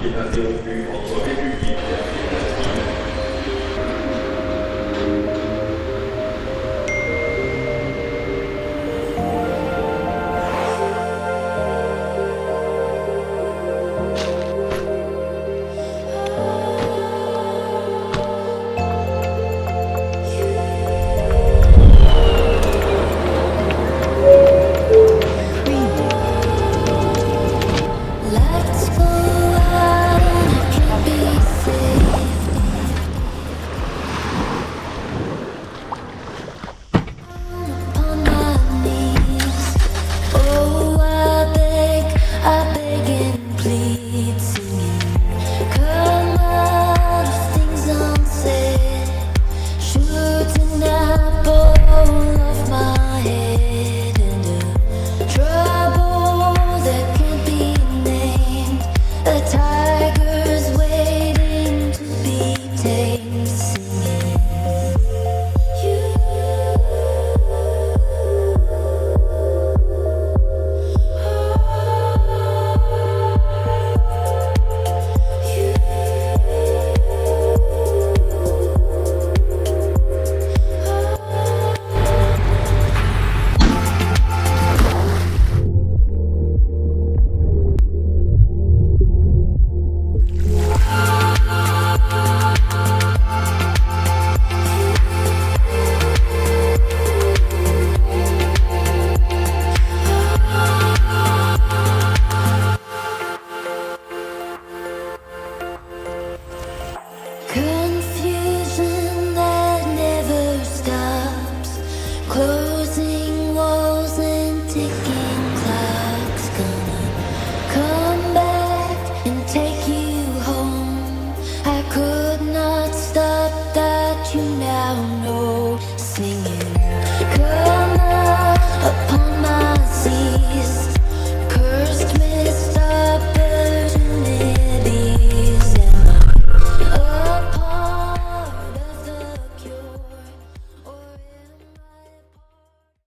qui est interrompue entre République et Palestine. Let's go out and I can be saved. Upon my knees, oh I beg and plead, singing, come out of things unsaid, shooting apple off my head, and a trouble that can't be named, a tiger's waiting to be tamed, singing. Confusion that never stops, closing walls and ticking